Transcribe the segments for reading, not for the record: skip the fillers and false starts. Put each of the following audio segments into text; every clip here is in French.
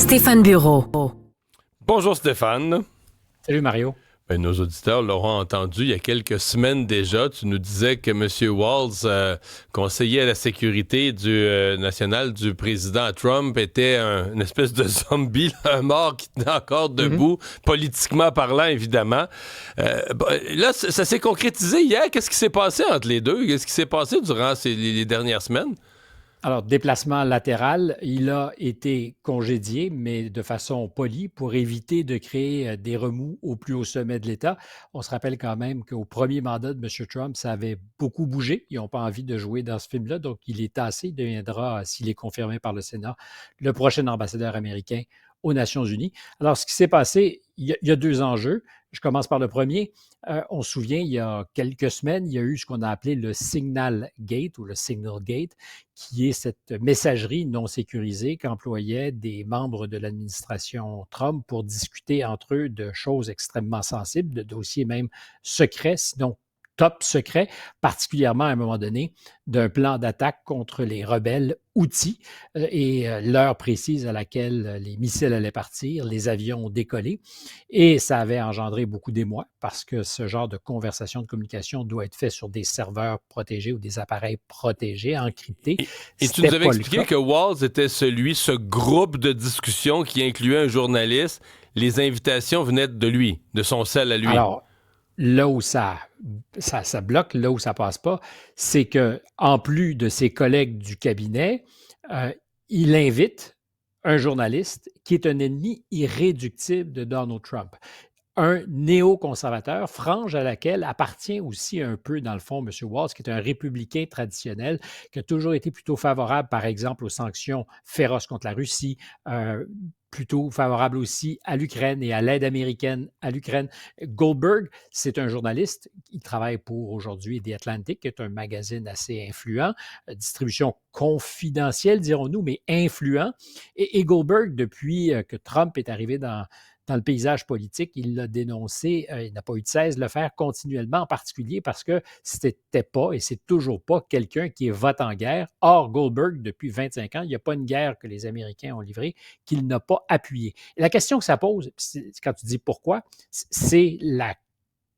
Stéphane Bureau. Bonjour Stéphane. Salut Mario. Nos auditeurs l'auront entendu il y a quelques semaines déjà. Tu nous disais que M. Walz, conseiller à la sécurité nationale du président Trump, était une espèce de zombie, un mort qui tenait encore debout, politiquement parlant, évidemment. Là, ça s'est concrétisé hier. Qu'est-ce qui s'est passé entre les deux? Qu'est-ce qui s'est passé durant les dernières semaines? Alors, déplacement latéral, il a été congédié, mais de façon polie pour éviter de créer des remous au plus haut sommet de l'État. On se rappelle quand même qu'au premier mandat de M. Trump, ça avait beaucoup bougé. Ils n'ont pas envie de jouer dans ce film-là, donc il est tassé. Il deviendra, s'il est confirmé par le Sénat, le prochain ambassadeur américain aux Nations unies. Alors, ce qui s'est passé, il y a deux enjeux. Je commence par le premier. On se souvient, il y a quelques semaines, il y a eu ce qu'on a appelé le Signal Gate ou le Signal Gate, qui est cette messagerie non sécurisée qu'employaient des membres de l'administration Trump pour discuter entre eux de choses extrêmement sensibles, de dossiers même secrets, sinon top secret, particulièrement à un moment donné, d'un plan d'attaque contre les rebelles Houthis et l'heure précise à laquelle les missiles allaient partir, les avions ont décollé. Et ça avait engendré beaucoup d'émoi parce que ce genre de conversation, de communication doit être fait sur des serveurs protégés ou des appareils protégés, encryptés. Et tu nous avais expliqué que Walz était ce groupe de discussion qui incluait un journaliste. Les invitations venaient de lui, de son cell à lui. Alors, là où ça bloque, là où ça passe pas, c'est que en plus de ses collègues du cabinet, il invite un journaliste qui est un ennemi irréductible de Donald Trump. Un néoconservateur, frange à laquelle appartient aussi un peu, dans le fond, M. Walz, qui est un républicain traditionnel, qui a toujours été plutôt favorable, par exemple, aux sanctions féroces contre la Russie, plutôt favorable aussi à l'Ukraine et à l'aide américaine à l'Ukraine. Goldberg, c'est un journaliste, il travaille pour aujourd'hui The Atlantic, qui est un magazine assez influent, distribution confidentielle, dirons-nous, mais influent. Et Goldberg, depuis que Trump est arrivé dans le paysage politique, il l'a dénoncé, il n'a pas eu de cesse de le faire continuellement, en particulier parce que c'était pas et c'est toujours pas quelqu'un qui est vote en guerre. Or, Goldberg, depuis 25 ans, il n'y a pas une guerre que les Américains ont livrée qu'il n'a pas appuyée. Et la question que ça pose, quand tu dis pourquoi, c'est la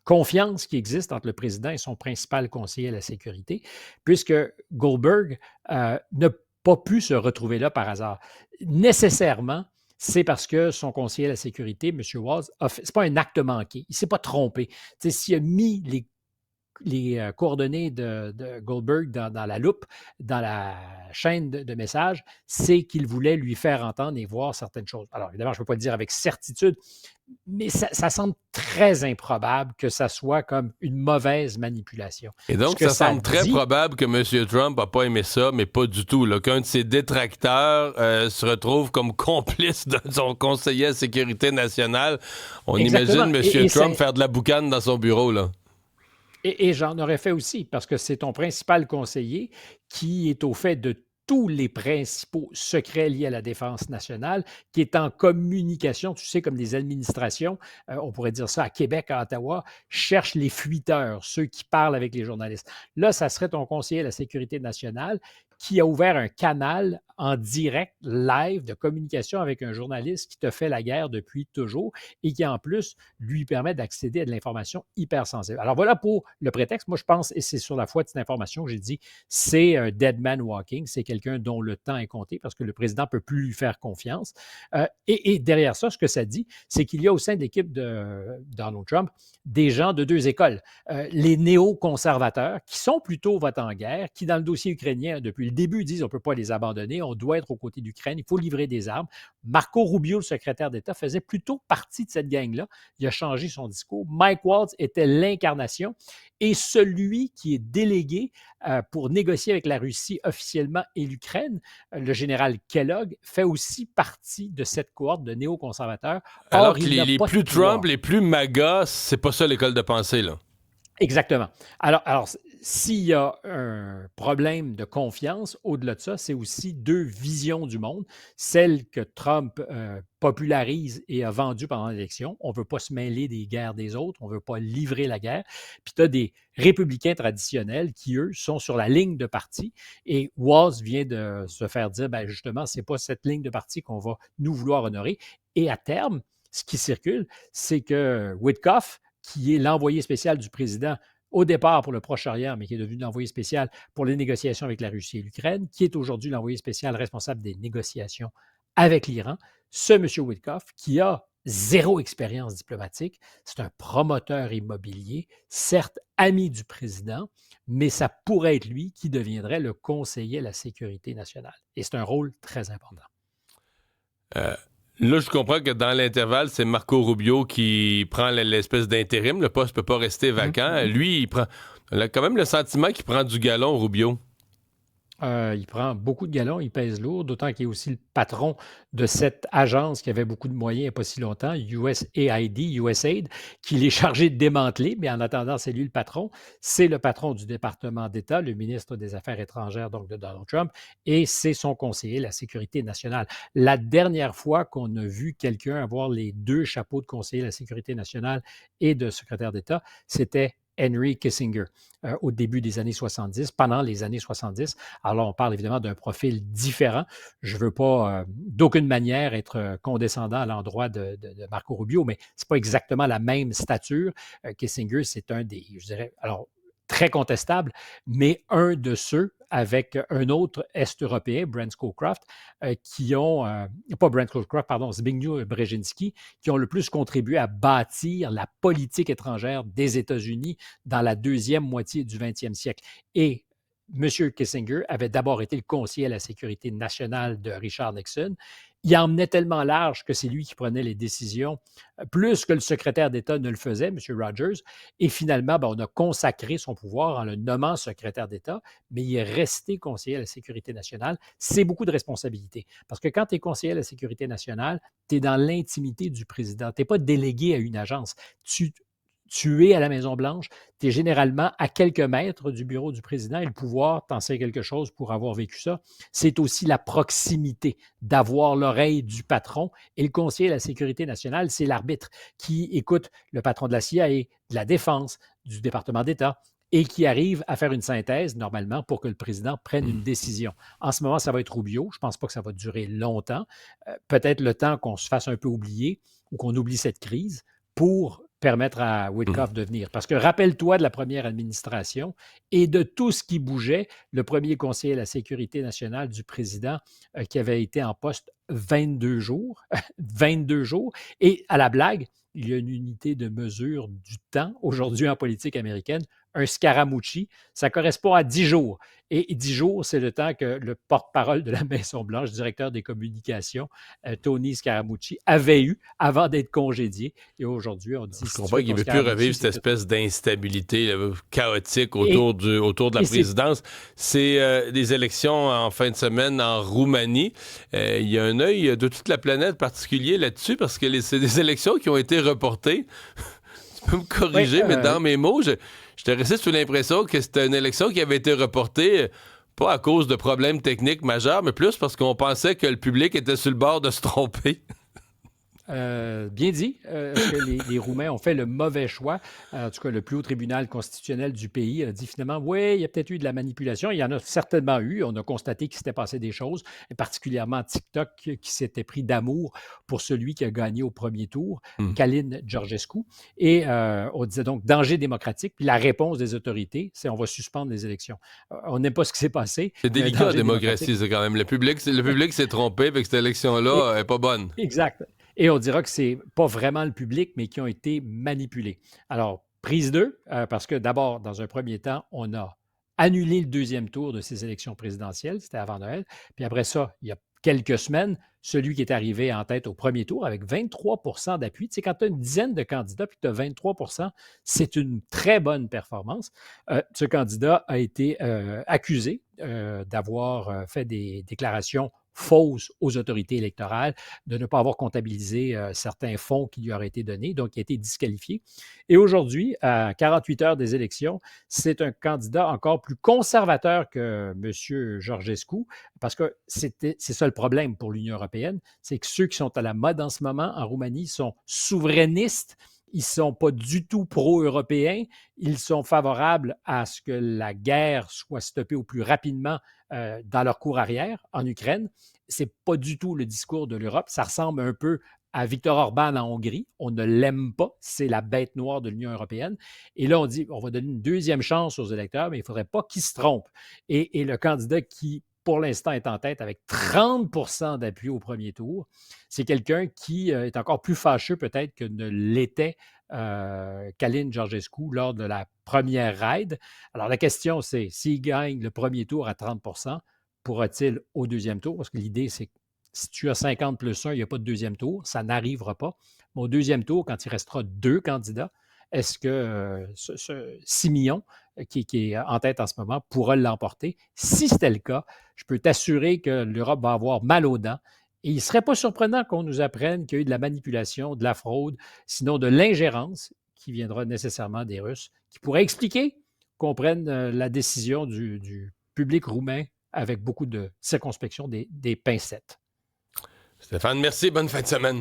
confiance qui existe entre le président et son principal conseiller à la sécurité, puisque Goldberg n'a pas pu se retrouver là par hasard. Nécessairement, c'est parce que son conseiller à la sécurité, M. Walz, c'est pas un acte manqué. Il ne s'est pas trompé. S'il a mis les coordonnées de Goldberg dans la loupe, dans la chaîne de messages, c'est qu'il voulait lui faire entendre et voir certaines choses. Alors, évidemment, je ne peux pas le dire avec certitude, mais ça semble très improbable que ça soit comme une mauvaise manipulation. Et donc, ça semble très probable que M. Trump n'a pas aimé ça, mais pas du tout. Là, qu'un de ses détracteurs se retrouve comme complice de son conseiller à la sécurité nationale. On imagine M. Trump faire de la boucane dans son bureau, là. Et j'en aurais fait aussi, parce que c'est ton principal conseiller qui est au fait de tous les principaux secrets liés à la défense nationale, qui est en communication, tu sais, comme des administrations, on pourrait dire ça à Québec, à Ottawa, cherchent les fuiteurs, ceux qui parlent avec les journalistes. Là, ça serait ton conseiller à la sécurité nationale qui a ouvert un canal en direct, live, de communication avec un journaliste qui te fait la guerre depuis toujours et qui, en plus, lui permet d'accéder à de l'information hyper sensible. Alors, voilà pour le prétexte. Moi, je pense, et c'est sur la foi de cette information que j'ai dit, c'est un dead man walking, c'est quelqu'un dont le temps est compté parce que le président ne peut plus lui faire confiance. Et derrière ça, ce que ça dit, c'est qu'il y a au sein de l'équipe de Donald Trump des gens de deux écoles. Les néoconservateurs, qui sont plutôt vote en guerre, qui, dans le dossier ukrainien, depuis le début, disent on ne peut pas les abandonner, on doit être aux côtés d'Ukraine, il faut livrer des armes. Marco Rubio, le secrétaire d'État, faisait plutôt partie de cette gang-là. Il a changé son discours. Mike Waltz était l'incarnation et celui qui est délégué pour négocier avec la Russie officiellement et l'Ukraine, le général Kellogg, fait aussi partie de cette cohorte de néoconservateurs. Alors que les plus Trump, les plus MAGA, c'est pas ça l'école de pensée, là. Exactement. Alors s'il y a un problème de confiance, au-delà de ça, c'est aussi deux visions du monde. Celle que Trump popularise et a vendue pendant l'élection. On ne veut pas se mêler des guerres des autres, on ne veut pas livrer la guerre. Puis tu as des républicains traditionnels qui, eux, sont sur la ligne de parti. Et Walz vient de se faire dire, ben justement, ce n'est pas cette ligne de parti qu'on va nous vouloir honorer. Et à terme, ce qui circule, c'est que Witkoff, qui est l'envoyé spécial du président au départ pour le Proche-Orient, mais qui est devenu l'envoyé spécial pour les négociations avec la Russie et l'Ukraine, qui est aujourd'hui l'envoyé spécial responsable des négociations avec l'Iran. Ce M. Witkoff, qui a zéro expérience diplomatique, c'est un promoteur immobilier, certes ami du président, mais ça pourrait être lui qui deviendrait le conseiller à la sécurité nationale. Et c'est un rôle très important. Là, je comprends que dans l'intervalle, c'est Marco Rubio qui prend l'espèce d'intérim. Le poste ne peut pas rester vacant. Lui, on a quand même le sentiment qu'il prend du galon, Rubio. Il prend beaucoup de galons, il pèse lourd, d'autant qu'il est aussi le patron de cette agence qui avait beaucoup de moyens il n'y a pas si longtemps, USAID, qu'il est chargé de démanteler, mais en attendant, c'est lui le patron. C'est le patron du département d'État, le ministre des Affaires étrangères, donc de Donald Trump, et c'est son conseiller, la sécurité nationale. La dernière fois qu'on a vu quelqu'un avoir les deux chapeaux de conseiller de la sécurité nationale et de secrétaire d'État, c'était Henry Kissinger au début des années 70, pendant les années 70. Alors là, on parle évidemment d'un profil différent. Je ne veux pas d'aucune manière être condescendant à l'endroit de Marco Rubio, mais ce n'est pas exactement la même stature. Kissinger, c'est un des, je dirais, alors très contestable, mais un de ceux avec un autre Est-Européen, Brent Scowcroft, qui ont, pas Brent Scowcroft, pardon, Zbigniew Brzezinski, qui ont le plus contribué à bâtir la politique étrangère des États-Unis dans la deuxième moitié du 20e siècle. Et M. Kissinger avait d'abord été le conseiller à la sécurité nationale de Richard Nixon. Il emmenait tellement large que c'est lui qui prenait les décisions, plus que le secrétaire d'État ne le faisait, M. Rogers. Et finalement, on a consacré son pouvoir en le nommant secrétaire d'État, mais il est resté conseiller à la sécurité nationale. C'est beaucoup de responsabilités. Parce que quand tu es conseiller à la sécurité nationale, tu es dans l'intimité du président. Tu n'es pas délégué à une agence. Tu es à la Maison-Blanche, tu es généralement à quelques mètres du bureau du président et le pouvoir, t'en sais quelque chose pour avoir vécu ça. C'est aussi la proximité, d'avoir l'oreille du patron. Et le conseiller de la sécurité nationale, c'est l'arbitre qui écoute le patron de la CIA, de la Défense, du département d'État et qui arrive à faire une synthèse, normalement, pour que le président prenne une décision. En ce moment, ça va être Rubio. Je ne pense pas que ça va durer longtemps. Peut-être le temps qu'on se fasse un peu oublier ou qu'on oublie cette crise pour permettre à Witkoff de venir. Parce que rappelle-toi de la première administration et de tout ce qui bougeait, le premier conseiller à la sécurité nationale du président qui avait été en poste 22 jours, 22 jours, et à la blague, il y a une unité de mesure du temps aujourd'hui en politique américaine, un Scaramucci, ça correspond à 10 jours. Et 10 jours, c'est le temps que le porte-parole de la Maison-Blanche, directeur des communications, Tony Scaramucci, avait eu avant d'être congédié. Et aujourd'hui, on dit... Je comprends qu'il ne veut plus revivre cette espèce d'instabilité chaotique autour de la présidence. C'est des élections en fin de semaine en Roumanie. Il y a un œil de toute la planète particulier là-dessus parce que c'est des élections qui ont été reportées. Tu peux me corriger, mais dans mes mots, j'étais resté sous l'impression que c'était une élection qui avait été reportée, pas à cause de problèmes techniques majeurs, mais plus parce qu'on pensait que le public était sur le bord de se tromper. Bien dit, que les Roumains ont fait le mauvais choix. En tout cas, le plus haut tribunal constitutionnel du pays a dit finalement, oui, il y a peut-être eu de la manipulation. Il y en a certainement eu. On a constaté qu'il s'était passé des choses, et particulièrement TikTok qui s'était pris d'amour pour celui qui a gagné au premier tour, Călin Georgescu. Et on disait donc danger démocratique. Puis la réponse des autorités, c'est on va suspendre les élections. On n'aime pas ce qui s'est passé. C'est délicat, la démocratie, c'est quand même. Le public s'est trompé avec cette élection-là n'est pas bonne. Exact. Et on dira que ce n'est pas vraiment le public, mais qui ont été manipulés. Alors, prise 2, parce que d'abord, dans un premier temps, on a annulé le deuxième tour de ces élections présidentielles, c'était avant Noël. Puis après ça, il y a quelques semaines, celui qui est arrivé en tête au premier tour avec 23 d'appui. Tu sais, quand tu as une dizaine de candidats puis que tu as 23 c'est une très bonne performance. Ce candidat a été accusé d'avoir fait des déclarations fausse aux autorités électorales, de ne pas avoir comptabilisé certains fonds qui lui auraient été donnés, donc il a été disqualifié. Et aujourd'hui, à 48 heures des élections, c'est un candidat encore plus conservateur que M. Georgescu, parce que c'est ça le problème pour l'Union européenne, c'est que ceux qui sont à la mode en ce moment en Roumanie sont souverainistes. Ils ne sont pas du tout pro-européens. Ils sont favorables à ce que la guerre soit stoppée au plus rapidement dans leur cours arrière en Ukraine. Ce n'est pas du tout le discours de l'Europe. Ça ressemble un peu à Viktor Orban en Hongrie. On ne l'aime pas. C'est la bête noire de l'Union européenne. Et là, on dit on va donner une deuxième chance aux électeurs, mais il ne faudrait pas qu'ils se trompent. Et le candidat qui, pour l'instant, est en tête avec 30 d'appui au premier tour, c'est quelqu'un qui est encore plus fâcheux peut-être que ne l'était Călin Georgescu lors de la première raid. Alors, la question, c'est s'il gagne le premier tour à 30 pourra-t-il au deuxième tour? Parce que l'idée, c'est que si tu as 50 plus 1, il n'y a pas de deuxième tour. Ça n'arrivera pas. Mais au deuxième tour, quand il restera deux candidats, est-ce que ce Simion, qui est en tête en ce moment, pourra l'emporter? Si c'était le cas, je peux t'assurer que l'Europe va avoir mal aux dents. Et il ne serait pas surprenant qu'on nous apprenne qu'il y a eu de la manipulation, de la fraude, sinon de l'ingérence qui viendra nécessairement des Russes, qui pourrait expliquer qu'on prenne la décision du public roumain avec beaucoup de circonspection, des pincettes. Stéphane, merci. Bonne fin de semaine.